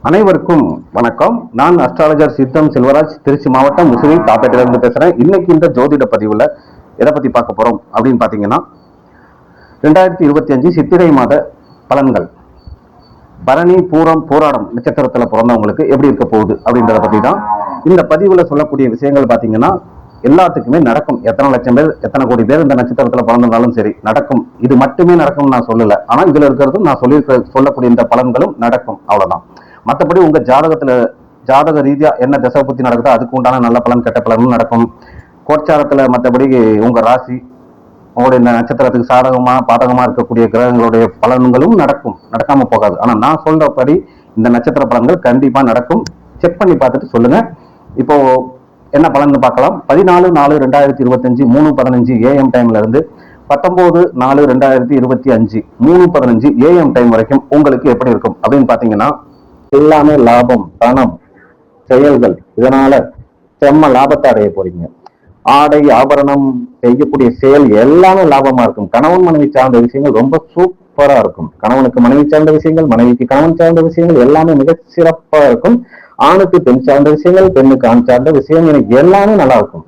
அனைவருக்கும் வணக்கம். நான் அஸ்ட்ராலஜர் சித்தம் செல்வராஜ், திருச்சி மாவட்டம் முசிறி தாப்பேட்டிலிருந்து பேசுறேன். இன்னைக்கு இந்த ஜோதிட பதிவுல எதை பத்தி பார்க்க போறோம் அப்படின்னு பாத்தீங்கன்னா, 2025 சித்திரை மாத பலன்கள். பரணி, பூரம், போராடம் நட்சத்திரத்துல பிறந்தவங்களுக்கு எப்படி இருக்க போகுது அப்படின்றத பத்தி தான் இந்த பதிவுல சொல்லக்கூடிய விஷயங்கள். பாத்தீங்கன்னா எல்லாத்துக்குமே நடக்கும். எத்தனை லட்சம் பேர், எத்தனை கோடி பேர் இந்த நட்சத்திரத்துல பிறந்திருந்தாலும் சரி நடக்கும். இது மட்டுமே நடக்கும் நான் சொல்லல, ஆனா இதுல இருக்கிறதும் நான் சொல்லக்கூடிய இந்த பலன்களும் நடக்கும், அவ்வளவுதான். மற்றபடி உங்க ஜாதக ரீதியா என்ன திசை புத்தி நடக்குதோ அதுக்கு உண்டான நல்ல பலன் கெட்ட பலனும் நடக்கும். கோச்சாரத்துல மற்றபடி உங்க ராசி, உங்களுடைய இந்த நட்சத்திரத்துக்கு சாதகமா பாதகமா இருக்கக்கூடிய கிரகங்களுடைய பலன்களும் நடக்கும், நடக்காம போகாது. ஆனா நான் சொல்றபடி இந்த நட்சத்திர பலன்கள் கண்டிப்பா நடக்கும். செக் பண்ணி பார்த்துட்டு சொல்லுங்க. இப்போ என்ன பலன் பார்க்கலாம். 14/4/2025 3:15 AM டைம்ல இருந்து 19/4/2025 3:15 AM டைம் வரைக்கும் உங்களுக்கு எப்படி இருக்கும் அப்படின்னு பாத்தீங்கன்னா, எல்லாமே லாபம், பணம், செயல்கள், இதனால செம்ம லாபத்தை அடைய போறீங்க. ஆடை ஆபரணம் செய்யக்கூடிய செயல் எல்லாமே லாபமா இருக்கும். கணவன் மனைவி சார்ந்த விஷயங்கள் ரொம்ப சூப்பரா இருக்கும். கணவனுக்கு மனைவி சார்ந்த விஷயங்கள், மனைவிக்கு கணவன் சார்ந்த விஷயங்கள் எல்லாமே மிக சிறப்பா இருக்கும். ஆணுக்கு பெண் சார்ந்த விஷயங்கள், பெண்ணுக்கு ஆண் சார்ந்த விஷயம், எனக்கு எல்லாமே நல்லா இருக்கும்.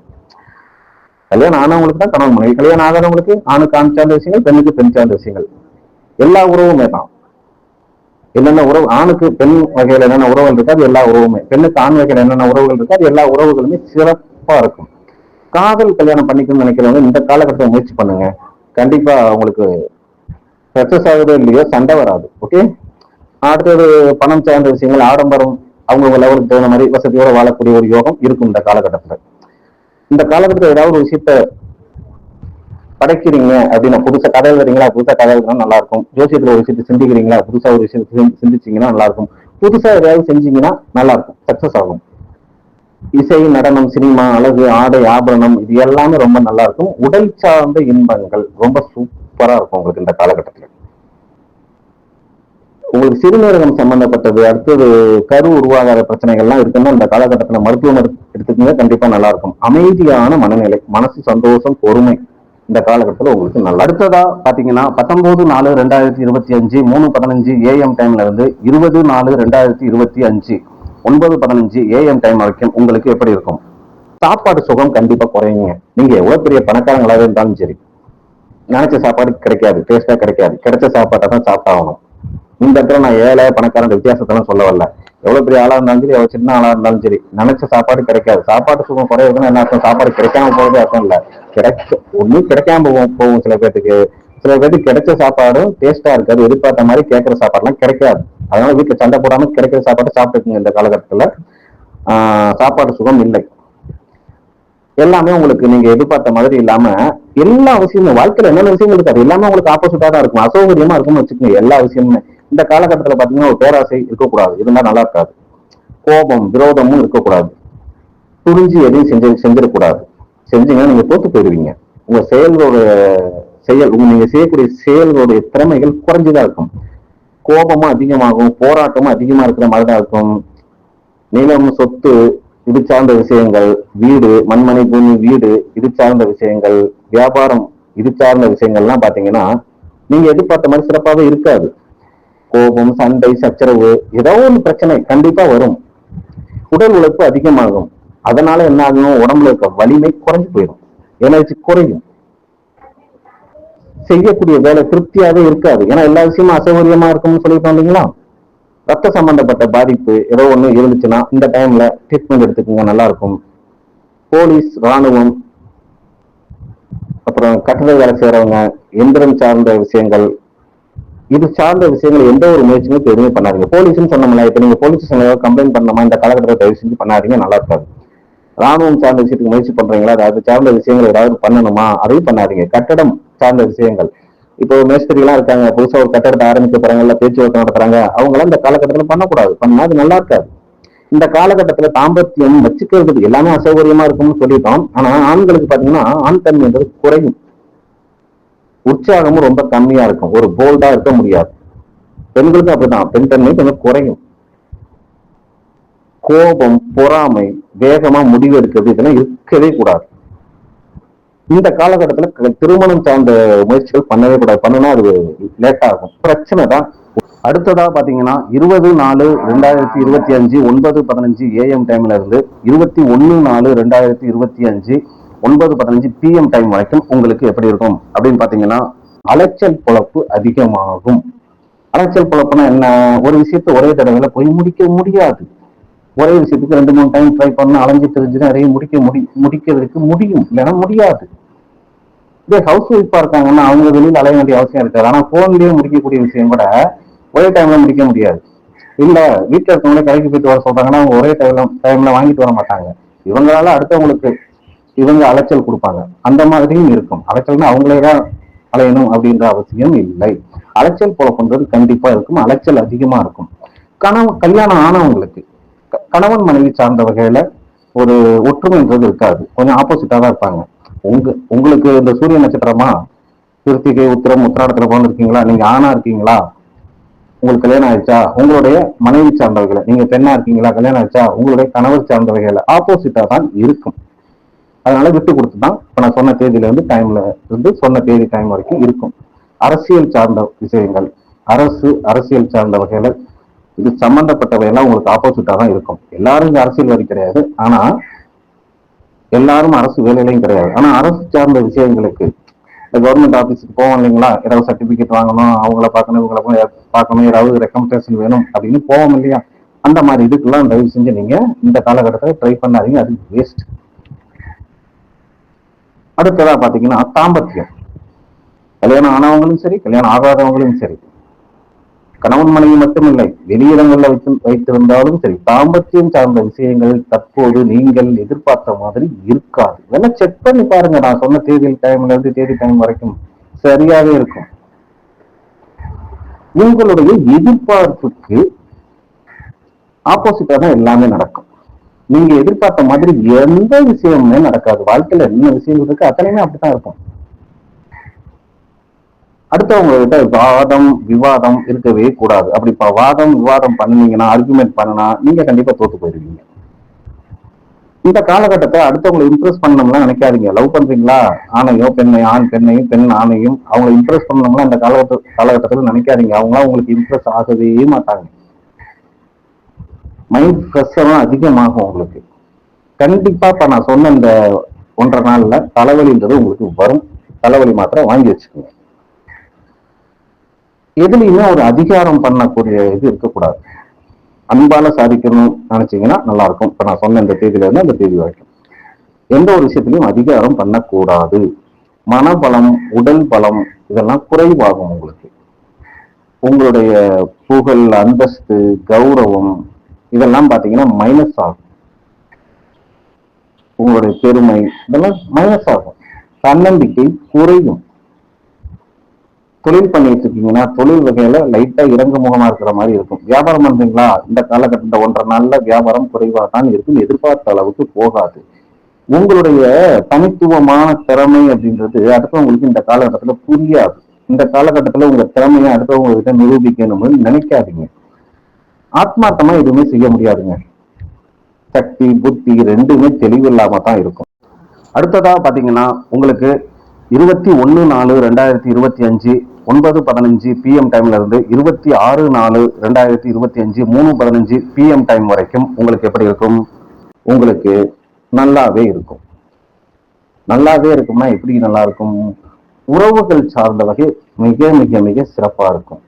கல்யாணம் ஆனவங்களுக்கு தான் கணவன் மனைவி, கல்யாணம் ஆகாதவங்களுக்கு ஆணுக்கு ஆண் சார்ந்த விஷயங்கள், பெண்ணுக்கு பெண் சார்ந்த விஷயங்கள், எல்லா உறவுமே தான். என்னென்ன உறவு, ஆணுக்கு பெண் வகையில என்னென்ன உறவுகள் இருக்கா அது எல்லா உறவுமே, பெண்ணுக்கு ஆண் வகையில என்னென்ன உறவுகள் இருக்கா அது எல்லா உறவுகளுமே சிறப்பா இருக்கும். காதல் கல்யாணம் பண்ணிக்கணும்னு நினைக்கிறவங்க இந்த காலகட்டத்தை முயற்சி பண்ணுங்க. கண்டிப்பா உங்களுக்கு சக்சஸ் ஆகுதோ இல்லையோ சண்டை வராது. ஓகே. அடுத்தது பணம் சார்ந்த விஷயங்கள், ஆடம்பரம், அவங்க லெவலுக்கு தகுந்த மாதிரி வசதியோட வாழக்கூடிய ஒரு யோகம் இருக்கும் இந்த காலகட்டத்துல. இந்த காலகட்டத்தில் ஏதாவது ஒரு விஷயத்த படைக்கிறீங்க அப்படின்னா, புதுசா கதை எழுதுறீங்களா, புதுசா கதை எழுதுனா நல்லா இருக்கும். ஜோசியத்துல ஒரு விஷயத்தை சிந்திக்கிறீங்களா, புதுசா ஒரு விஷயத்தை சிந்திச்சீங்கன்னா நல்லா இருக்கும். புதுசா ஏதாவது செஞ்சீங்கன்னா நல்லா இருக்கும், சக்சஸ் ஆகும். இசை, நடனம், சினிமா, அழகு, ஆடை, ஆபரணம், இது எல்லாமே ரொம்ப நல்லா இருக்கும். உடல் சார்ந்த இன்பங்கள் ரொம்ப சூப்பரா இருக்கும் உங்களுக்கு இந்த காலகட்டத்தில். உங்களுக்கு சிறுநீரகம் சம்பந்தப்பட்டது, அடுத்தது கரு உருவாகாத பிரச்சனைகள்லாம் இருக்குன்னா இந்த காலகட்டத்தில் மருத்துவம் எடுத்துக்கீங்க, கண்டிப்பா நல்லா இருக்கும். அமைதியான மனநிலை, மனசு சந்தோஷம், பொறுமை இந்த காலகட்டத்தில் உங்களுக்கு நல்லா. அடுத்ததா பாத்தீங்கன்னா 19/4/2025 3:15 AM டைம்ல இருந்து 20/4/2025 9:15 AM டைம் வரைக்கும் உங்களுக்கு எப்படி இருக்கும். சாப்பாடு சுகம் கண்டிப்பா குறையுங்க. நீங்க எவ்வளவு பெரிய பணக்காரங்களாவே இருந்தாலும் சரி, நினைச்ச சாப்பாடு கிடைக்காது, டேஸ்டா கிடைக்காது. கிடைச்ச சாப்பாட்டை தான் சாப்பிட்டாகணும். இந்த இடத்துல நான் ஏழை பணக்காரன் வித்தியாசத்தெல்லாம் சொல்ல வரல. எவ்வளவு பெரிய ஆளா இருந்தாலும் சரி, எவ்வளவு சின்ன ஆளா இருந்தாலும் சரி, நினைச்ச சாப்பாடு கிடைக்காது. சாப்பாட்டு சுகம் குறையுதுன்னு என்ன அர்த்தம்? சாப்பாடு கிடைக்காம போகுது அர்த்தம் இல்ல. ஒன்னும் கிடைக்காம போகும் சில பேருக்கு. சில பேருக்கு கிடைச்ச சாப்பாடும் டேஸ்டா இருக்காது, எதிர்பார்த்த மாதிரி கேட்கிற சாப்பாடுலாம் கிடைக்காது. அதனால வீட்டுல சண்டை போடாம கிடைக்கிற சாப்பாட்டை சாப்பிட்டுக்குங்க. இந்த காலகட்டத்துல சாப்பாடு சுகம் இல்லை. எல்லாமே உங்களுக்கு நீங்க எதிர்பார்த்த மாதிரி இல்லாம, எல்லா விஷயமும் வாழ்க்கையில என்னென்ன விஷயங்கள் இருக்காது எல்லாமே உங்களுக்கு ஆப்போசிட்டா தான் இருக்கும், அசௌகரியமா இருக்கும்னு வச்சுக்கோங்க. எல்லா விஷயமுமே இந்த காலகட்டத்துல பாத்தீங்கன்னா ஒரு பேராசை இருக்கக்கூடாது, இருந்தா நல்லா இருக்காது. கோபம், விரோதமும் இருக்கக்கூடாது. துணிஞ்சு எதையும் செஞ்சிடக்கூடாது. செஞ்சீங்கன்னா நீங்க தோத்து போயிடுவீங்க. உங்க நீங்க செய்யக்கூடிய செயல்களுடைய திறமைகள் குறைஞ்சுதான் இருக்கும். கோபமும் அதிகமாகும், போராட்டமும் அதிகமா இருக்கிற மாதிரிதான் இருக்கும். நிலம், சொத்து, இது சார்ந்த விஷயங்கள், வீடு, மண்மனை பூமி, வீடு, இது சார்ந்த விஷயங்கள், வியாபாரம், இது சார்ந்த விஷயங்கள்லாம் பாத்தீங்கன்னா நீங்க எதிர்பார்த்த மாதிரி சிறப்பாக இருக்காது. கோபம், சண்டை, சச்சரவு, ஏதோ ஒரு பிரச்சனை கண்டிப்பா வரும். உடல் உழைப்பு அதிகமாகும். அதனால என்ன ஆகும்? உடம்புல இருக்க வலிமை குறைஞ்சு போயிடும், எனர்ஜி குறையும். செய்யக்கூடிய வேலை திருப்தியாவே இருக்காது. ஏன்னா எல்லா விஷயமும் அசௌகரியமா இருக்கும்னு சொல்லிட்டோம் இல்லைங்களா. ரத்த சம்பந்தப்பட்ட பாதிப்பு ஏதோ ஒண்ணு இருந்துச்சுன்னா இந்த டைம்ல ட்ரீட்மெண்ட் எடுத்துக்கோங்க, நல்லா இருக்கும். போலீஸ், ராணுவம், அப்புறம் கட்டட வேலை செய்யறவங்க, எந்திரம் சார்ந்த விஷயங்கள், இது சார்ந்த விஷயங்கள் எந்த ஒரு முயற்சியுமே எதுவுமே பண்ணாதீங்க. போலீஸ்ன்னு சொன்னோம்ல, இப்ப நீங்க போலீஸ் கம்ப்ளைண்ட் பண்ணணுமா இந்த காலகட்டத்தை தயவு செஞ்சு பண்ணாதீங்க, நல்லா இருக்காது. ராணுவம் சார்ந்த விஷயத்துக்கு முயற்சி பண்றீங்களா, அது சார்ந்த விஷயங்கள் ஏதாவது பண்ணணுமா, அதையும் பண்ணாதீங்க. கட்டடம் சார்ந்த விஷயங்கள், இப்போ மேஸ்திரி எல்லாம் இருக்காங்க, புதுசா ஒரு கட்டடத்தை ஆரம்பிக்க போறாங்க, பேச்சுவார்த்தை நடத்துறாங்க, அவங்க எல்லாம் இந்த காலகட்டத்தில் பண்ணக்கூடாது, பண்ணா அது நல்லா இருக்காது. இந்த காலகட்டத்துல தாம்பத்தியம் வச்சுக்கிறதுக்கு எல்லாமே அசௌகரியமா இருக்கும்னு சொல்லிட்டோம். ஆனா ஆண்களுக்கு பாத்தீங்கன்னா ஆண் தன்மைன்றது குறையும், உற்சாகமும் ரொம்ப கம்மியா இருக்கும், ஒரு போல்டா இருக்க முடியாது. பெண்களுக்கும் அப்படிதான், பெண் தன்மை கொஞ்சம் குறையும். கோபம், பொறாமை, வேகமா முடிவு எடுக்கிறது, இதெல்லாம் இருக்கவே கூடாது. இந்த காலகட்டத்துல திருமணம் சார்ந்த முயற்சிகள் பண்ணவே கூடாது. பண்ணுனா அது லேட் ஆகும், பிரச்சனை தான். அடுத்ததா பாத்தீங்கன்னா 20/4/2025 9:15 AM டைம்ல இருந்து 21/4/2025 9:15 PM டைம் வரைக்கும் உங்களுக்கு எப்படி இருக்கும் அப்படின்னு பாத்தீங்கன்னா அலைச்சல் பொழப்பு அதிகமாகும். அலைச்சல் பொழப்புனா என்ன? ஒரு விஷயத்த ஒரே தடவையில போய் முடிக்க முடியாது. ஒரே விஷயத்துக்கு 2 3 டைம் ட்ரை பண்ண அலைஞ்சு தெரிஞ்சு நிறைய முடிக்கிறதுக்கு முடியும், இல்லைன்னா முடியாது. இதே ஹவுஸ் ஒய்ஃபா இருக்காங்கன்னா அவங்க வெளியில் அலைய வேண்டிய அவசியம் இருக்காது. ஆனா போன்லயே முடிக்கக்கூடிய விஷயம் கூட ஒரே டைம்ல முடிக்க முடியாது. இல்ல வீட்டுல இருக்கவங்களே கடைக்கு போயிட்டு வர சொல்றாங்கன்னா அவங்க ஒரே டைம்ல வாங்கிட்டு வர மாட்டாங்க. இவங்களால அடுத்தவங்களுக்கு இவங்க அலைச்சல் கொடுப்பாங்க. அந்த மாதிரியும் இருக்கும். அலைச்சல்னா அவங்களே தான் அலையணும் அப்படின்ற அவசியம் இல்லை. அலைச்சல் பொழப்புன்றது கண்டிப்பா இருக்கும். அலைச்சல் அதிகமா இருக்கும். கல்யாணம் ஆனவங்களுக்கு கணவன் மனைவி சார்ந்த வகையில ஒரு ஒற்றுமைன்றது இருக்காது. கொஞ்சம் ஆப்போசிட்டா தான் இருப்பாங்க. உங்களுக்கு இந்த சூரிய நட்சத்திரமா கிருத்திகை உத்திரம் உத்திராடத்துல பிறந்திருக்கீங்களா, நீங்க ஆணா இருக்கீங்களா, உங்களுக்கு கல்யாணம் ஆயிடுச்சா, உங்களுடைய மனைவி சார்ந்தவர்களை, நீங்க பெண்ணா இருக்கீங்களா, கல்யாணம் ஆயிடுச்சா, உங்களுடைய கணவர் சார்ந்தவர்களை ஆப்போசிட்டா தான் இருக்கும். அதனால விட்டு கொடுத்து தான் இப்ப நான் சொன்ன தேதியில இருந்து டைம்ல இருந்து சொன்ன தேதி டைம் வரைக்கும் இருக்கும். அரசியல் சார்ந்த விஷயங்கள், அரசியல் சார்ந்த வகையில இது சம்பந்தப்பட்டவையெல்லாம் உங்களுக்கு ஆப்போசிட்டா தான் இருக்கும். எல்லாரும் இங்க அரசியல்வாதி கிடையாது, ஆனா எல்லாரும் அரசு வேலையிலையும் கிடையாது. ஆனா அரசு சார்ந்த விஷயங்களுக்கு கவர்மெண்ட் ஆபீஸுக்கு போவோம் இல்லைங்களா, ஏதாவது சர்டிபிகேட் வாங்கணும், அவங்கள பார்க்கணும், இவங்களை பார்க்கணும், ஏதாவது ரெக்கமெண்டேஷன் வேணும் அப்படின்னு போவோம் இல்லையா, அந்த மாதிரி இதுக்கெல்லாம் தயவு செஞ்சு நீங்க இந்த காலகட்டத்தில் ட்ரை பண்ணாதீங்க, அது வேஸ்ட். அடுத்ததா பாத்தீங்கன்னா தாம்பத்தியம். கல்யாணம் ஆனவங்களும் சரி, கல்யாணம் ஆகாதவங்களும் சரி, கணவன் மனைவி மட்டும் இல்லை, வெளியிடங்கள்ல வைத்திருந்தாலும் சரி, தாம்பத்தியம் சார்ந்த விஷயங்கள் தற்போது நீங்கள் எதிர்பார்த்த மாதிரி இருக்காது. இதெல்லாம் செக் பண்ணி பாருங்க. நான் சொன்ன டைம்ல இருந்து தேதி டைம் வரைக்கும் சரியாவே இருக்கும். உங்களுடைய எதிர்பார்ப்புக்கு ஆப்போசிட்டா தான் எல்லாமே நடக்கும். நீங்க எதிர்பார்த்த மாதிரி எந்த விஷயமுமே நடக்காது. வாழ்க்கையில என்ன விஷயம் இருக்கு அத்தனையுமே அப்படித்தான் இருக்கும். அடுத்தவங்க கிட்ட வாதம் விவாதம் இருக்கவே கூடாது. அப்படி வாதம் விவாதம் பண்ணீங்கன்னா, ஆர்குமெண்ட் பண்ணா நீங்க கண்டிப்பா தோத்து போயிருவீங்க. இந்த காலகட்டத்தை அடுத்தவங்களை இம்ப்ரெஸ் பண்ணணும்னா நினைக்காதீங்க. லவ் பண்றீங்களா, ஆணையும் பெண்ணையும், ஆண் பெண்ணையும், பெண் ஆணையும் அவங்களை இம்ப்ரெஸ் பண்ணணும்னா இந்த காலகட்டத்தில் நினைக்காதீங்க. அவங்களாம் உங்களுக்கு இம்ப்ரெஸ் ஆகவே மாட்டாங்க. மைண்ட் ப்ரெஷரும் அதிகமாகும் உங்களுக்கு. கண்டிப்பா இப்ப நான் சொன்ன இந்த 1.5 நாள்ல தலைவலின்றது உங்களுக்கு வரும். தலைவலி மாத்திரை வாங்கி வச்சுக்கோங்க. எதுலையுமே ஒரு அதிகாரம் பண்ணக்கூடிய இது இருக்கக்கூடாது. அன்பால சாதிக்கணும்னு நினைச்சீங்கன்னா நல்லா இருக்கும். இப்ப நான் சொன்ன இந்த தேதியில இருந்து அந்த தேதி வரைக்கும் எந்த ஒரு விஷயத்திலையும் அதிகாரம் பண்ணக்கூடாது. மனபலம், உடல் பலம் இதெல்லாம் குறைவாகும் உங்களுக்கு. உங்களுடைய புகழ், அந்தஸ்து, கௌரவம் இதெல்லாம் பாத்தீங்கன்னா மைனஸ் ஆகும். உங்களுடைய பெருமை இதெல்லாம் மைனஸ் ஆகும். தன்னம்பிக்கை குறையும். தொழில் பண்ணிட்டு இருக்கீங்கன்னா தொழில் வகையில லைட்டா இறங்கு முகமா இருக்கிற மாதிரி இருக்கும். வியாபாரம் பண்றீங்களா, இந்த காலகட்டத்தில் 1.5 நாள்ல வியாபாரம் குறைவா தான் இருக்கும். எதிர்பார்த்த அளவுக்கு போகாது. உங்களுடைய தனித்துவமான திறமை அப்படின்றது அடுத்தவங்களுக்கு இந்த காலகட்டத்துல புரியாது. இந்த காலகட்டத்துல உங்க திறமையை அடுத்தவங்க கிட்ட நிரூபிக்கணும்னு நினைக்காதீங்க. ஆத்மார்த்தமா எதுவுமே செய்ய முடியாதுங்க. சக்தி புத்தி ரெண்டுமே தெளிவு இல்லாம தான் இருக்கும். அடுத்ததா பாத்தீங்கன்னா உங்களுக்கு 21/4/2025 9:15 PM டைம்ல இருந்து 26/4/2025 3:15 PM டைம் வரைக்கும் உங்களுக்கு எப்படி இருக்கும்? உங்களுக்கு நல்லாவே இருக்கும். நல்லாவே இருக்கும்னா எப்படி நல்லா இருக்கும்? உறவுகள் சார்ந்த வகை மிக மிக மிக சிறப்பா இருக்கும்.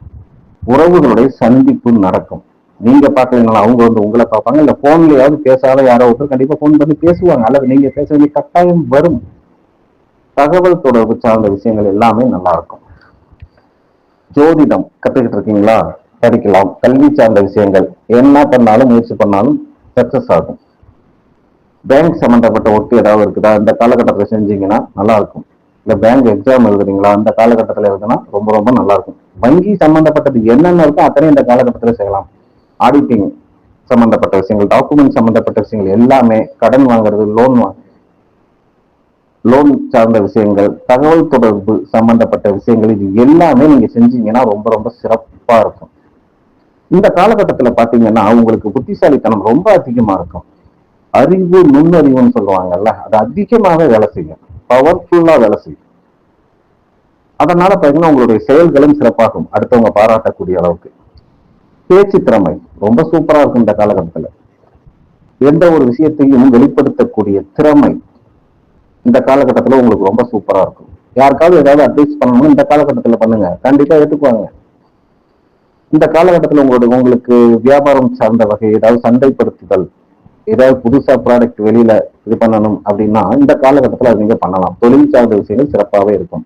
உறவுகளுடைய சந்திப்பு நடக்கும். நீங்க பாக்கலீங்களா, அவங்க வந்து உங்களை பார்ப்பாங்க. இல்ல போன்லயாவது பேசாத யாரோ ஒருத்தர் கண்டிப்பா போன் பண்ணி பேசுவாங்க, அல்லது நீங்க பேச வேண்டிய கட்டாயம் வரும். தகவல் தொடர்பு சார்ந்த விஷயங்கள் எல்லாமே நல்லா இருக்கும். ஜோதிடம் கத்துக்கிட்டு இருக்கீங்களா, படிக்கலாம். கல்வி சார்ந்த விஷயங்கள் என்ன பண்ணாலும் முயற்சி பண்ணாலும் சக்சஸ் ஆகும். பேங்க் சம்பந்தப்பட்ட ஒர்க் ஏதாவது இருக்குதா, இந்த காலகட்டத்தில் செஞ்சீங்கன்னா நல்லா இருக்கும். இல்ல பேங்க் எக்ஸாம் எழுதுறீங்களா, அந்த காலகட்டத்தில் எழுதுனா ரொம்ப ரொம்ப நல்லா இருக்கும். வங்கி சம்பந்தப்பட்டது என்னென்ன இருக்கோ அத்தனை இந்த காலகட்டத்தில் செய்யலாம். ஆடிட்டிங் சம்பந்தப்பட்ட விஷயங்கள், டாக்குமெண்ட் சம்பந்தப்பட்ட விஷயங்கள் எல்லாமே, கடன் வாங்குறது, லோன் சார்ந்த விஷயங்கள், தகவல் தொடர்பு சம்பந்தப்பட்ட விஷயங்கள், இது எல்லாமே நீங்க செஞ்சீங்கன்னா ரொம்ப ரொம்ப சிறப்பா இருக்கும். இந்த காலகட்டத்துல பாத்தீங்கன்னா உங்களுக்கு புத்திசாலித்தனம் ரொம்ப அதிகமா இருக்கும். அறிவு, நுண்ணறிவுன்னு சொல்லுவாங்கல்ல, அது அதிகமாவே வேலை செய்யும். பவர்ஃபுல்லா வேலை செய்யும். அதனால பாத்தீங்கன்னா உங்களுடைய செயல்களும் சிறப்பாகும், அடுத்தவங்க பாராட்டக்கூடிய அளவுக்கு. பேச்சு திறமை ரொம்ப சூப்பரா இருக்கும் இந்த காலகட்டத்துல. எந்த ஒரு விஷயத்தையும் வெளிப்படுத்தக்கூடிய திறமை இந்த காலகட்டத்துல உங்களுக்கு ரொம்ப சூப்பரா இருக்கும். யாருக்காவது ஏதாவது அட்வைஸ் பண்ணணும்னு இந்த காலகட்டத்துல பண்ணுங்க, கண்டிப்பா ஏற்றுக்குவாங்க. இந்த காலகட்டத்துல உங்களுக்கு வியாபாரம் சார்ந்த வகை ஏதாவது சந்தைப்படுத்துதல், ஏதாவது புதுசா ப்ராடக்ட் வெளியில இது பண்ணணும் அப்படின்னா இந்த காலகட்டத்துல அது நீங்க பண்ணலாம். தொழில் சார்ந்த விஷயங்கள் சிறப்பாகவே இருக்கும்.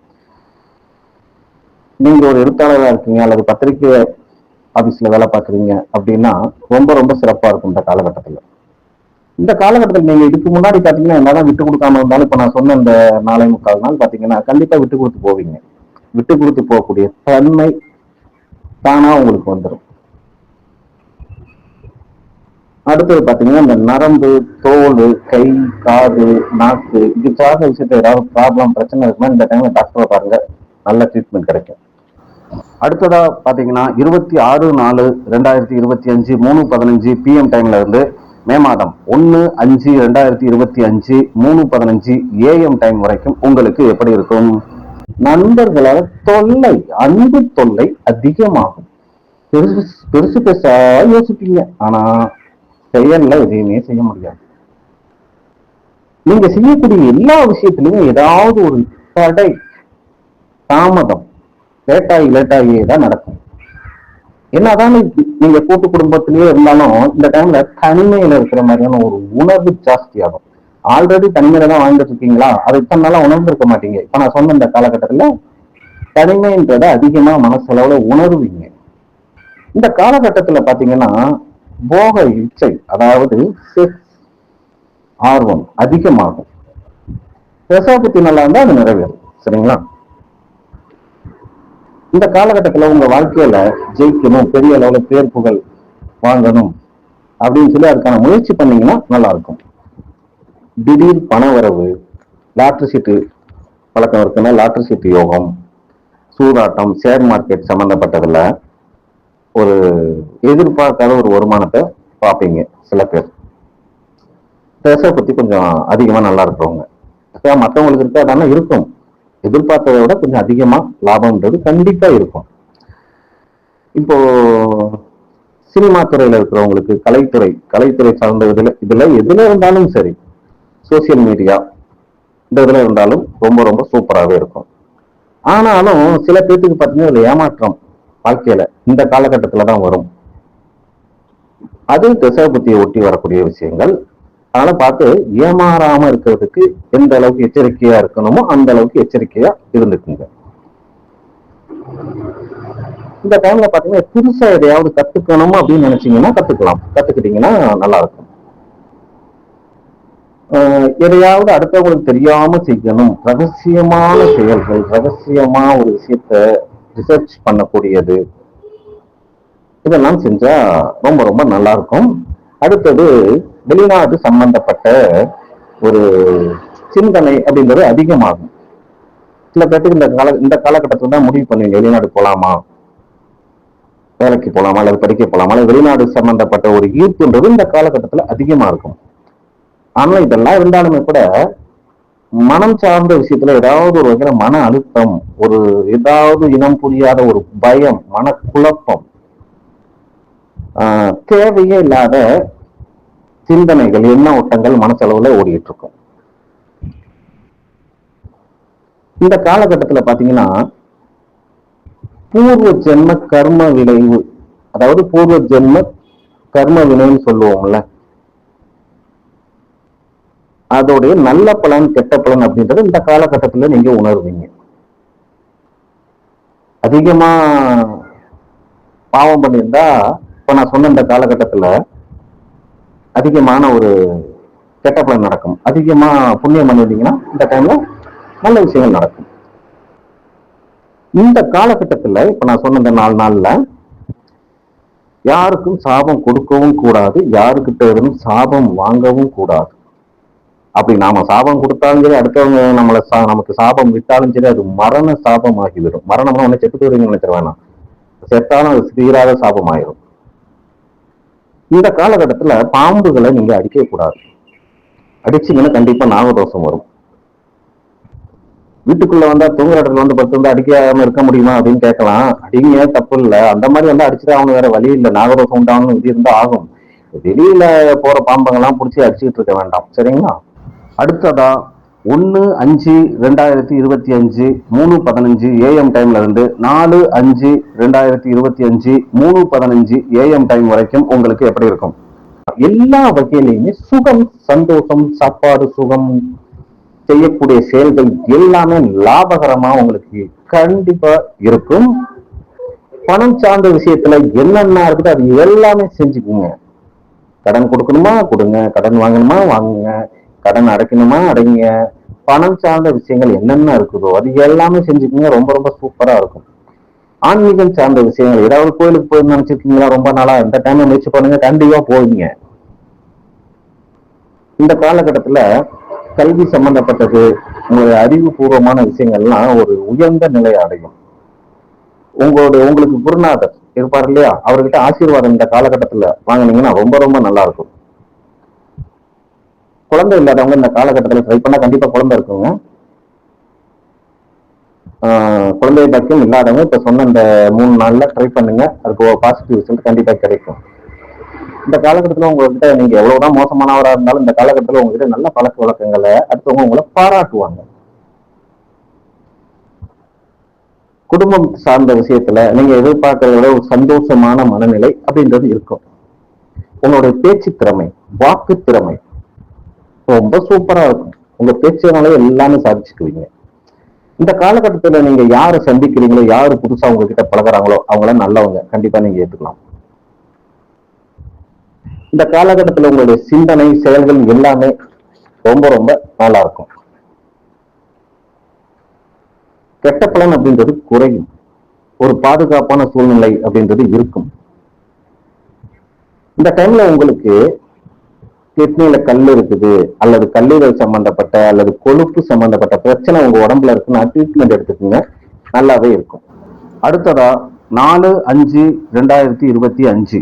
நீங்க ஒரு எழுத்தாளராக இருக்கீங்க அல்லது பத்திரிகை ஆபீஸ்ல வேலை பார்க்குறீங்க அப்படின்னா ரொம்ப ரொம்ப சிறப்பா இருக்கும் இந்த காலகட்டத்துல. இந்த காலகட்டத்தில் நீங்க இதுக்கு முன்னாடி பாத்தீங்கன்னா என்னதான் விட்டு கொடுக்காம இருந்தாலும் இப்ப நான் சொன்ன இந்த 4.25 நாள் பாத்தீங்கன்னா கண்டிப்பா விட்டு கொடுத்து போவீங்க. விட்டு கொடுத்து போகக்கூடிய தன்மை தானா உங்களுக்கு வந்துடும். அடுத்தது பாத்தீங்கன்னா இந்த நரம்பு, தோல், கை, காது, நாக்கு இது சார்ந்த விஷயத்த ஏதாவது ப்ராப்ளம் பிரச்சனை இருக்குன்னா இந்த டைம்ல டாக்டரை பாருங்க, நல்ல ட்ரீட்மெண்ட் கிடைக்கும். அடுத்ததா பாத்தீங்கன்னா 26/4/2025 3:15 PM டைம்ல இருந்து மே மாதம் 1/5/2025 3:15 AM டைம் வரைக்கும் உங்களுக்கு எப்படி இருக்கும்? நண்பர்களால் தொல்லை, அன்பு தொல்லை அதிகமாகும். பெருசு பெருசு பெருசா யோசிப்பீங்க, ஆனா செயல்ல எதையுமே செய்ய முடியாது. நீங்க செய்யக்கூடிய எல்லா விஷயத்திலையும் ஏதாவது ஒரு தடை, தாமதம், லேட்டாகியே தான் நடக்கும். என்னதான் நீங்க கூட்டு குடும்பத்திலேயே இருந்தாலும் இந்த டைம்ல தனிமையில இருக்கிற மாதிரியான ஒரு உணர்வு ஜாஸ்தி ஆகும். ஆல்ரெடி தனிமையில தான் வாழ்ந்துட்டு இருக்கீங்களா, அதை இத்தனை நாளா உணர்ந்திருக்க மாட்டீங்க. இப்ப நான் சொன்ன இந்த காலகட்டத்துல தனிமைன்றத அதிகமா மனசளவுல உணர்வீங்க. இந்த காலகட்டத்துல பாத்தீங்கன்னா போக இச்சை, அதாவது செக்ஸ் ஆர்வம் அதிகமாகும். தசாபுத்தி நல்லா இருந்தா அது நிறைவேறும். சரிங்களா? இந்த காலகட்டத்துல உங்க வாழ்க்கையில ஜெயிக்கணும், பெரிய அளவுல பேர் புகழ் வாங்கணும் அப்படின்னு சொல்லி அதுக்கான முயற்சி பண்ணீங்கன்னா நல்லா இருக்கும். திடீர் பண வரவு, லாட்டரி சீட்டு பழக்கம் இருக்குன்னா லாட்டரி சீட்டு யோகம், சூதாட்டம், ஷேர் மார்க்கெட் சம்பந்தப்பட்டதுல ஒரு எதிர்பார்க்காத ஒரு வருமானத்தை பார்ப்பீங்க. சில பேர் பேச பத்தி கொஞ்சம் அதிகமா நல்லா இருக்கிறவங்க, மற்றவங்களுக்கு இருக்கா தானே இருக்கும், எதிர்பார்த்ததை விட கொஞ்சம் அதிகமா லாபம்ன்றது கண்டிப்பா இருக்கும். இப்போ சினிமா துறையில இருக்கிறவங்களுக்கு கலைத்துறை சார்ந்த இதுல எதுல இருந்தாலும் சரி, சோசியல் மீடியா இந்த இதுல இருந்தாலும் ரொம்ப ரொம்ப சூப்பராகவே இருக்கும். ஆனாலும் சில பேருக்கு பார்த்தீங்கன்னா ஏமாற்றம் வாழ்க்கையில இந்த காலகட்டத்துலதான் வரும். அது தசாபுத்தியை ஒட்டி வரக்கூடிய விஷயங்கள். அதனால பார்த்து ஏமாறாம இருக்கிறதுக்கு எந்த அளவுக்கு எச்சரிக்கையா இருக்கணுமோ அந்த அளவுக்கு எச்சரிக்கையா இருந்துக்குங்க. இந்த டைம்ல பாத்தீங்கன்னா புதுசா எதையாவது கத்துக்கணும் அப்படின்னு நினைச்சீங்கன்னா கத்துக்கிட்டீங்கன்னா நல்லா இருக்கும். எதையாவது அடுத்தவங்களுக்கு தெரியாம செய்யணும், ரகசியமான செயல்கள், ரகசியமா ஒரு விஷயத்த ரிசர்ச் பண்ணக்கூடியது, இதெல்லாம் செஞ்சா ரொம்ப ரொம்ப நல்லா இருக்கும். அடுத்தது வெளிநாடு சம்பந்தப்பட்ட ஒரு சிந்தனை அப்படின்றது அதிகமாகும். சில பேருக்கு இந்த காலகட்டத்தில் தான் முடிவு பண்ணுவீங்க, வெளிநாடு போலாமா, வேலைக்கு போலாமா, அல்லது படிக்க போலாமா, அல்லது வெளிநாடு சம்பந்தப்பட்ட ஒரு ஈர்ப்புன்றது இந்த காலகட்டத்தில் அதிகமா இருக்கும். ஆனா இதெல்லாம் இருந்தாலுமே கூட மனம் சார்ந்த விஷயத்துல ஏதாவது ஒரு வகையில மன அழுத்தம், ஒரு ஏதாவது இனம் புரியாத ஒரு பயம், மனக்குழப்பம், தேவையே இல்லாத சிந்தனைகள், எண்ண ஓட்டங்கள் மனசளவுல ஓடிட்டு இருக்கும். இந்த காலகட்டத்துல பாத்தீங்கன்னா பூர்வ ஜென்ம கர்ம விளைவு, அதாவது பூர்வ ஜென்ம கர்ம வினைன்னு சொல்லுவோம்ல, அதோடைய நல்ல பலன் கெட்ட பலன் அப்படின்றது இந்த காலகட்டத்துல நீங்க உணர்வீங்க. அதிகமா பாவம் பண்ணியிருந்தா இப்ப நான் சொன்ன இந்த காலகட்டத்துல அதிகமான ஒரு கெட்ட பலன் நடக்கும். அதிகமா புண்ணியம் பண்ணிட்டீங்கன்னா இந்த டைம்ல நல்ல விஷயங்கள் நடக்கும். இந்த காலகட்டத்துல இப்ப நான் சொன்ன இந்த 4 நாள்ல யாருக்கும் சாபம் கொடுக்கவும் கூடாது, யாருக்கிட்ட இருந்து சாபம் வாங்கவும் கூடாது. அப்படி நாம சாபம் கொடுத்தாலும் சரி, அடுத்தவங்க நமக்கு சாபம் விட்டாலும் சரி, அது மரண சாபம் ஆகிவிடும். மரணம்னா ஒண்ணு செத்து போயிருவீங்கன்னு நினைச்சிட வேணாம், செத்தாலும் அது தீராத சாபம் ஆயிரும். இந்த காலகட்டத்துல பாம்புகளை நீங்க அடிக்க கூடாது. அடிச்சீங்கன்னா கண்டிப்பா நாகதோஷம் வரும். வீட்டுக்குள்ள வந்தா தூங்குற இடத்துல வந்து படுத்து வந்து அடிக்காம இருக்க முடியுமா அப்படின்னு கேட்கலாம். அடிங்க, தப்பு இல்லை. அந்த மாதிரி வந்து அடிச்சுட்டு அவங்க வேற வழி இல்லை, நாகரோசம் உண்டாகணும், இது இருந்தா ஆகும். வெளியில போற பாம்பங்கெல்லாம் பிடிச்சி அடிச்சுட்டு இருக்க வேண்டாம், சரிங்களா? அடுத்ததா 1/5/2025 3:15 AM டைம்ல இருந்து 4/5/2025 3:15 AM டைம் வரைக்கும் உங்களுக்கு எப்படி இருக்கும்? எல்லா வகையிலையுமே சுகம், சந்தோஷம், சாப்பாடு, சுகம், செய்யக்கூடிய செயல்கள் எல்லாமே லாபகரமா உங்களுக்கு கண்டிப்பா இருக்கும். பணம் சார்ந்த விஷயத்துல என்னென்ன இருக்குது அது எல்லாமே செஞ்சுக்குங்க. கடன் கொடுக்கணுமா கொடுங்க, கடன் வாங்கணுமா வாங்குங்க, கடன் அடைக்கணுமா அடைங்க. பணம் சார்ந்த விஷயங்கள் என்னென்ன இருக்குதோ அது எல்லாமே செஞ்சுக்கோங்க, ரொம்ப ரொம்ப சூப்பரா இருக்கும். ஆன்மீகம் சார்ந்த விஷயங்கள், ஏதாவது கோயிலுக்கு போய் நினைச்சிருக்கீங்களா ரொம்ப நாளா, இந்த டைம்ல முயற்சி பண்ணுங்க, கண்டிப்பா போவீங்க. இந்த காலகட்டத்துல கல்வி சம்பந்தப்பட்டது, உங்களுடைய அறிவுபூர்வமான விஷயங்கள்லாம் ஒரு உயர்ந்த நிலை அடையும். உங்களுக்கு குருநாதர் இருப்பார் இல்லையா, அவர்கிட்ட ஆசீர்வாதம் இந்த காலகட்டத்துல வாங்கினீங்கன்னா ரொம்ப ரொம்ப நல்லா இருக்கும். குழந்தை இல்லாதவங்க இந்த காலகட்டத்தில் ட்ரை பண்ணா கண்டிப்பா குழந்தை இருக்குங்க. குழந்தை பாக்கியம் இல்லாதவங்க இப்ப சொன்ன இந்த 3 நாள்ல ட்ரை பண்ணுங்க, அதுக்கு ஒரு பாசிட்டிவ் ரிசல்ட் கண்டிப்பா கிடைக்கும். இந்த காலகட்டத்தில் உங்ககிட்ட நீங்க எவ்வளவுதான் மோசமானவராக இருந்தாலும் இந்த காலகட்டத்தில் உங்ககிட்ட நல்ல பழக்க வழக்கங்களை அடுத்தவங்க உங்களை பாராட்டுவாங்க. குடும்பம் சார்ந்த விஷயத்துல நீங்க எதிர்பார்க்கறத ஒரு சந்தோஷமான மனநிலை அப்படின்றது இருக்கும். உங்களுடைய பேச்சு திறமை, வாக்கு திறமை ரொம்ப சூப்பரா இருக்கும். உங்க பேச்சுனாலே எல்லாமே சாதிச்சுக்குவீங்க. இந்த காலகட்டத்துல நீங்க யாரு சந்திக்கிறீங்களோ, யாரு புதுசா உங்ககிட்ட பழகுறாங்களோ அவங்கள நல்லவங்க, கண்டிப்பா நீங்க ஏத்துக்கலாம். இந்த காலகட்டத்துல உங்களுடைய சிந்தனை, செயல்கள் எல்லாமே ரொம்ப ரொம்ப நல்லா இருக்கும். கெட்ட பலன் அப்படின்றது குறையும். ஒரு பாதுகாப்பான சூழ்நிலை அப்படின்றது இருக்கும். இந்த டைம்ல உங்களுக்கு கிட்னில கல் இருக்குது, அல்லது கல்லீரல் சம்பந்தப்பட்ட அல்லது கொழுப்பு சம்பந்தப்பட்ட பிரச்சனை உங்க உடம்புல இருக்குன்னா ட்ரீட்மெண்ட் எடுத்துக்கோங்க, நல்லாவே இருக்கும். அடுத்ததா 4/5/2025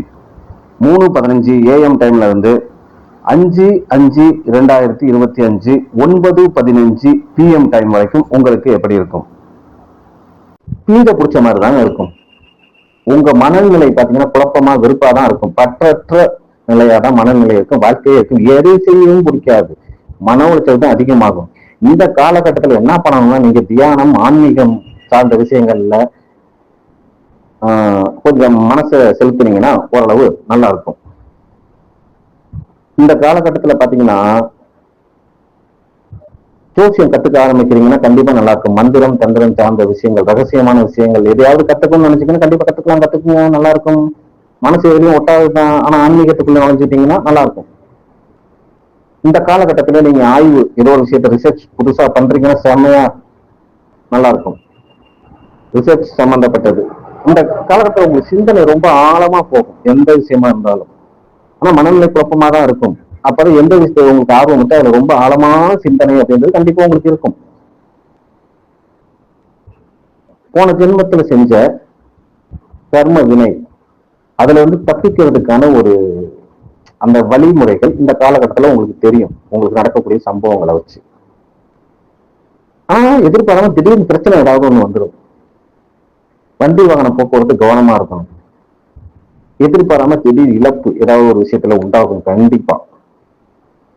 3:15 AM டைம்ல இருந்து 5/5/2025 9:15 PM டைம் வரைக்கும் உங்களுக்கு எப்படி இருக்கும்? பீட பிடிச்ச மாதிரி தாங்க இருக்கும். உங்க மனநிலை பாத்தீங்கன்னா குழப்பமா வெறுப்பாதான் இருக்கும். பற்றற்ற நிலையாதான் மனநிலை இருக்கும், வாழ்க்கையே இருக்கும். எதை செய்யவும் பிடிக்காது, மன உளைச்சல் தான் அதிகமாகும். இந்த காலகட்டத்துல என்ன பண்ணணும்னா, நீங்க தியானம், ஆன்மீகம் சார்ந்த விஷயங்கள்ல கொஞ்சம் மனசை செலுத்தினீங்கன்னா ஓரளவு நல்லா இருக்கும். இந்த காலகட்டத்துல பாத்தீங்கன்னா ஜோசியம் கத்துக்க ஆரம்பிக்கிறீங்கன்னா கண்டிப்பா நல்லா இருக்கும். மந்திரம், தந்திரம் சார்ந்த விஷயங்கள், ரகசியமான விஷயங்கள் எதையாவது கத்துக்கணும்னு நினைச்சீங்கன்னா கண்டிப்பா கத்துக்குங்க, நல்லா இருக்கும். மனசு எதுலையும் ஒட்டாதுதான், ஆனா ஆன்மீகத்துக்குள்ள நுழைஞ்சிட்டீங்கன்னா நல்லா இருக்கும். இந்த காலகட்டத்துல நீங்க ஆய்வு, ஏதோ ஒரு விஷயத்த ரிசர்ச் புதுசா பண்றீங்கன்னா செம்மையா நல்லா இருக்கும். ரிசர்ச் சம்பந்தப்பட்டது இந்த காலகட்டத்தில் உங்களுக்கு சிந்தனை ரொம்ப ஆழமா போகும், எந்த விஷயமா இருந்தாலும். ஆனா மனநிலை குழப்பமா தான் இருக்கும். அப்பதான் எந்த விஷயம் உங்களுக்கு ஆர்வம் இருக்கோ அதுல ரொம்ப ஆழமான சிந்தனை அப்படின்றது கண்டிப்பா உங்களுக்கு இருக்கும். போன ஜென்மத்துல செஞ்ச கர்ம வினை, அதுல தப்பிக்கிறதுக்கான ஒரு அந்த வழிமுறைகள் இந்த காலகட்டத்துல உங்களுக்கு தெரியும், உங்களுக்கு நடக்கக்கூடிய சம்பவங்களை வச்சு. ஆனா எதிர்பாராம திடீர்னு பிரச்சனை ஏதாவது ஒண்ணு வந்துடும். வண்டி வாகன போக்குவரத்து கவனமா இருக்கணும். எதிர்பாராம திடீர் இழப்பு ஏதாவது ஒரு விஷயத்துல உண்டாகும். கண்டிப்பா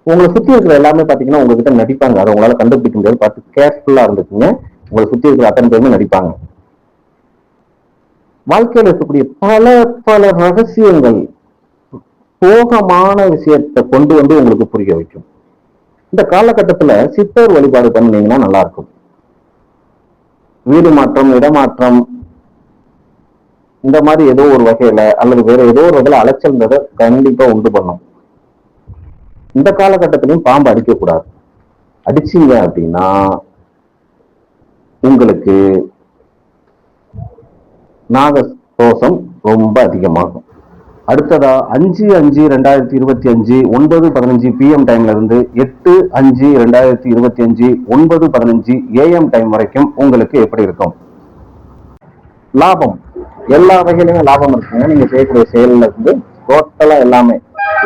உங்களை சுத்தி இருக்கிற எல்லாமே பாத்தீங்கன்னா உங்ககிட்ட நடிப்பாங்க, அதை உங்களால கண்டுபிடிக்க முடியாது. பார்த்து கேர்ஃபுல்லா இருந்துக்குங்க. உங்களை சுத்தி இருக்கிற அத்தனை பேருமே நடிப்பாங்க. வாழ்க்கையில் இருக்கக்கூடிய பல பல ரகசியங்கள், சோகமான விஷயத்தை கொண்டு உங்களுக்கு புரிய வைக்கும். இந்த காலகட்டத்துல சித்தர் வழிபாடு பண்ணீங்கன்னா நல்லா இருக்கும். வீடு மாற்றம், இடமாற்றம், இந்த மாதிரி ஏதோ ஒரு வகையில அல்லது வேற ஏதோ ஒரு வகையில அலைச்சல்ன்றதை கண்டிப்பா உண்டு பண்ணும். இந்த காலகட்டத்திலையும் பாம்பு அடிக்கக்கூடாது. அடிச்சீங்க அப்படின்னா உங்களுக்கு நாகதோஷம் ரொம்ப அதிகமாகும். அடுத்ததா 5/5/2025 9:15 PM டைம்ல இருந்து 8/5/2025 9:15 AM டைம் வரைக்கும் உங்களுக்கு எப்படி இருக்கும்? லாபம், எல்லா வகையிலுமே லாபம் இருக்குங்க. நீங்க செய்யக்கூடிய செயல்ல டோட்டலா எல்லாமே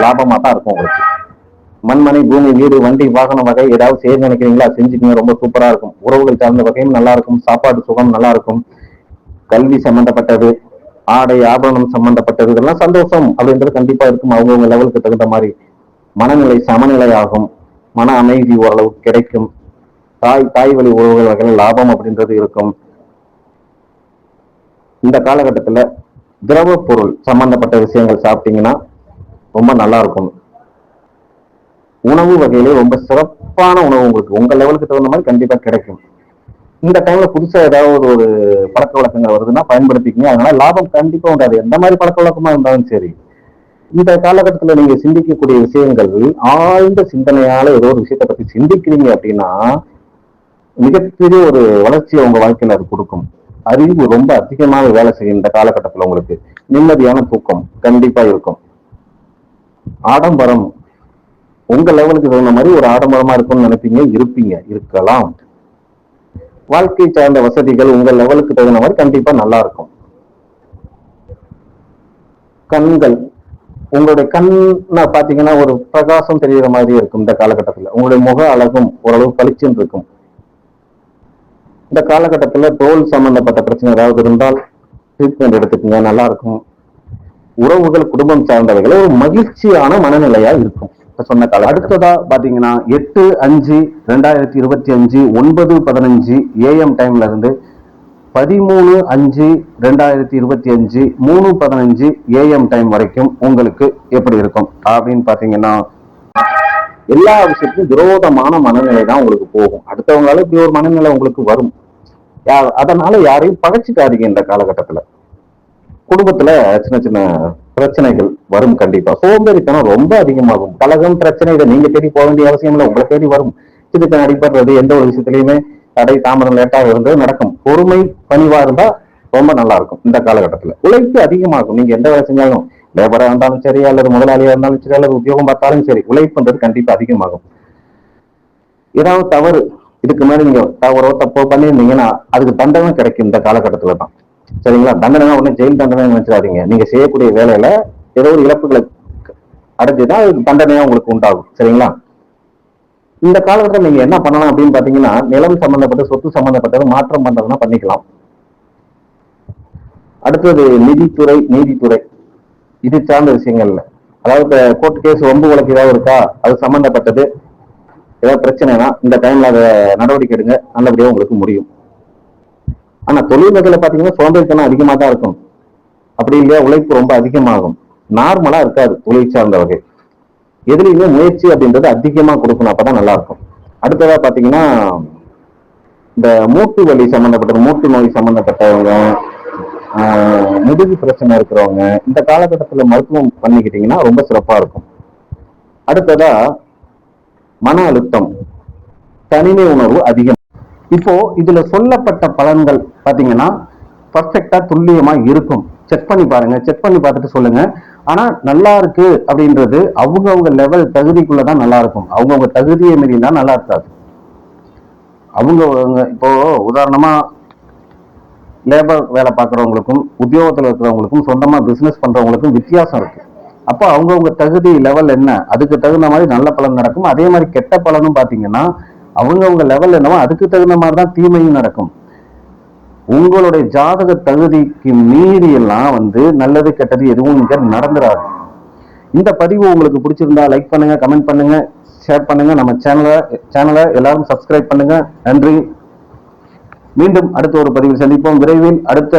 லாபமா தான் இருக்கும் உங்களுக்கு. மண்மனை பூமி வீடு வண்டி வாகனம் வகை ஏதாவது செய்ய நினைக்கிறீங்களா செஞ்சுக்கீங்க, ரொம்ப சூப்பரா இருக்கும். உறவுகள் சார்ந்த வகையும் நல்லா இருக்கும், சாப்பாடு சுகம் நல்லா இருக்கும், கல்வி சம்பந்தப்பட்டது, ஆடை ஆபரணம் சம்பந்தப்பட்டது, இதெல்லாம் சந்தோஷம் அப்படின்றது கண்டிப்பா இருக்கும். அவங்கவுங்க லெவலுக்கு தகுந்த மாதிரி மனநிலை சமநிலை ஆகும், மன அமைதி ஓரளவு கிடைக்கும், தாய் வழி உறவுகள் வகையில் லாபம் அப்படின்றது இருக்கும். இந்த காலகட்டத்துல திரவ பொருள் சம்பந்தப்பட்ட விஷயங்கள் சாப்பிட்டீங்கன்னா ரொம்ப நல்லா இருக்கும். உணவு வகையிலே ரொம்ப சிறப்பான உணவு உங்களுக்கு உங்க லெவலுக்கு தகுந்த மாதிரி கண்டிப்பா கிடைக்கும். இந்த டைம்ல புதுசா ஏதாவது ஒரு பழக்க வழக்கங்கள் வருதுன்னா பயன்படுத்திக்கங்க, அதனால லாபம் கண்டிப்பா உண்டாது. எந்த மாதிரி பழக்க வழக்கமா இருந்தாலும் சரி, இந்த காலகட்டத்துல நீங்க சிந்திக்கக்கூடிய விஷயங்கள் ஆழ்ந்த சிந்தனையால ஏதோ ஒரு விஷயத்தை பத்தி சிந்திக்கிறீங்க அப்படின்னா மிகப்பெரிய ஒரு வளர்ச்சியை உங்க வாழ்க்கையில அது கொடுக்கும். அறிவு ரொம்ப அதிகமாக வேலை செய்யும். இந்த காலகட்டத்துல உங்களுக்கு நிம்மதியான தூக்கம் கண்டிப்பா இருக்கும். ஆடம்பரம் உங்க லெவலுக்கு தகுந்த மாதிரி ஒரு ஆடம்பரமா இருக்கும்னு நினைப்பீங்க, இருக்கலாம். வாழ்க்கை சார்ந்த வசதிகள் உங்க லெவலுக்கு தகுந்த மாதிரி கண்டிப்பா நல்லா இருக்கும். கண்கள் உங்களுடைய கண்ண பாத்தீங்கன்னா ஒரு பிரகாசம் தெரிகிற மாதிரி இருக்கும். இந்த காலகட்டத்துல உங்களுடைய முக அழகும் ஓரளவு பளிச்சுன்னு இருக்கும். இந்த காலகட்டத்துல தோல் சம்பந்தப்பட்ட பிரச்சனை ஏதாவது இருந்தால் ட்ரீட்மெண்ட் எடுத்துக்கோங்க, நல்லா இருக்கும். உறவுகள் குடும்பம் சார்ந்தவைகள் ஒரு மகிழ்ச்சியான மனநிலையா இருக்கும் சொன்ன காலம். அடுத்ததா பாத்தீங்கன்னா 8/5/2025 9:15 AM டைம்ல இருந்து 13/5/2025 3:15 AM டைம் வரைக்கும் உங்களுக்கு எப்படி இருக்கும் அப்படின்னு பாத்தீங்கன்னா எல்லா விஷயத்துக்கும் விரோதமான மனநிலை தான் உங்களுக்கு போகும். அடுத்தவங்களால இப்படி ஒரு மனநிலை உங்களுக்கு வரும். அதனால யாரையும் பகைச்சிக்காதீங்க. இந்த காலகட்டத்துல குடும்பத்துல சின்ன சின்ன பிரச்சனைகள் வரும். கண்டிப்பா சோம்பேறித்தனம் ரொம்ப அதிகமாகும். கலகம் பிரச்சனை இதை நீங்க தேடி போக வேண்டிய அவசியம் இல்லை, உங்களை தேடி வரும். இதுக்கு அடிப்படுறது எந்த ஒரு விஷயத்திலையுமே தடை தாமதம் லேட்டாக இருந்தது நடக்கும். பொறுமை பணிவா இருந்தா ரொம்ப நல்லா இருக்கும். இந்த காலகட்டத்துல உழைப்பு அதிகமாகும். நீங்க எந்த வேலை செஞ்சாலும், லேபரா இருந்தாலும் சரி, அல்லது முதலாளியா இருந்தாலும் சரி, அல்லது உத்தியோகம் பார்த்தாலும் சரி, உழைப்புன்றது கண்டிப்பா அதிகமாகும். ஏதாவது தவறு இதுக்கு மேல நீங்க தவறோ தப்போ பண்ணியிருந்தீங்கன்னா அதுக்கு தண்டனை கிடைக்கும் இந்த காலகட்டத்துல தான். சரிங்களா? தண்டனை உடனே ஜெயில் தண்டனை நினைச்சிடாதீங்க. நீங்க செய்யக்கூடிய வேலையில ஏதோ ஒரு இழப்புகளை அடைஞ்சுதான் அதுக்கு தண்டனையா உங்களுக்கு உண்டாகும். சரிங்களா? இந்த காலகட்டத்தில் நீங்க என்ன பண்ணலாம் அப்படின்னு பாத்தீங்கன்னா, நிலம் சம்பந்தப்பட்ட சொத்து சம்பந்தப்பட்டது மாற்றம் பண்றதுன்னா பண்ணிக்கலாம். அடுத்தது நிதித்துறை, நீதித்துறை இது சார்ந்த விஷயங்கள்ல, அதாவது கோர்ட் கேஸ் வம்பு வழக்கு ஏதாவது இருக்கா, அது சம்பந்தப்பட்டது ஏதாவது பிரச்சனைனா இந்த டைம்ல அதை நடவடிக்கை எடுங்க, நல்லபடியா உங்களுக்கு முடியும். ஆனா தொழில் வகையில பாத்தீங்கன்னா சோம்பேறித்தனம் அதிகமா தான் இருக்கும். அப்படி இல்லையா, உழைப்பு ரொம்ப அதிகமாகும். நார்மலா இருக்காது தொழில் சார்ந்த வகை. எதுலையுமே முயற்சி அப்படின்றது அதிகமா கொடுக்கணும், அப்பதான் நல்லா இருக்கும். அடுத்ததா பாத்தீங்கன்னா இந்த மூட்டு வலி சம்பந்தப்பட்ட, மூட்டு நோய் சம்பந்தப்பட்டவங்க, முதுகு பிரச்சனை இருக்கிறவங்க இந்த காலகட்டத்துல மருத்துவம் பண்ணிக்கிட்டீங்கன்னா ரொம்ப சிறப்பா இருக்கும். அடுத்ததா மன அழுத்தம், தனிமை உணர்வு அதிகம். இப்போ இதுல சொல்லப்பட்ட பலன்கள் பாத்தீங்கன்னா பர்ஃபெக்டா துல்லியமா இருக்கும். செக் பண்ணி பாருங்க, செக் பண்ணி பார்த்துட்டு சொல்லுங்க. ஆனா நல்லா இருக்கு அப்படின்றது அவங்கவுங்க லெவல் தகுதிக்குள்ளதான் நல்லா இருக்கும். அவங்கவுங்க தகுதியை மீறினா நல்லா இருக்காது. அவங்க இப்போ உதாரணமா லேபர் வேலை பார்க்குறவங்களுக்கும் உத்தியோகத்தில் இருக்கிறவங்களுக்கும் சொந்தமா பிசினஸ் பண்றவங்களுக்கும் வித்தியாசம் இருக்கு. அப்போ அவங்கவுங்க தகுதி லெவல் என்ன, அதுக்கு தகுந்த மாதிரி நல்ல பலன் நடக்கும். அதே மாதிரி கெட்ட பலனும் பாத்தீங்கன்னா அவங்கவுங்க லெவல் என்னவோ அதுக்கு தகுந்த மாதிரிதான் தீமையும் நடக்கும். உங்களுடைய ஜாதக தகுதிக்கு மீறி எல்லாம் நல்லது கெட்டது எதுவும் இங்க நடந்துராது. இந்த பதிவு உங்களுக்கு பிடிச்சிருந்தா லைக் பண்ணுங்க, கமெண்ட் பண்ணுங்க, ஷேர் பண்ணுங்க. நம்ம சேனலை எல்லாரும் சப்ஸ்கிரைப் பண்ணுங்க. நன்றி. மீண்டும் அடுத்த ஒரு பதிவில் சந்திப்போம் விரைவில். அடுத்த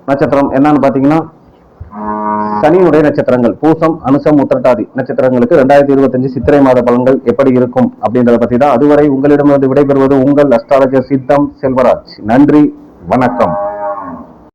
நட்சத்திரம் என்னன்னு பாத்தீங்கன்னா சனியுடைய நட்சத்திரங்கள் பூசம், அனுசம், உத்திரட்டாதி நட்சத்திரங்களுக்கு 2025 சித்திரை மாத பலன்கள் எப்படி இருக்கும் அப்படின்றத பத்தி தான். அதுவரை உங்களிடமிருந்து விடைபெறுவது உங்கள் அஸ்ட்ராலஜர் சித்தம் செல்வராஜ். நன்றி, வணக்கம்.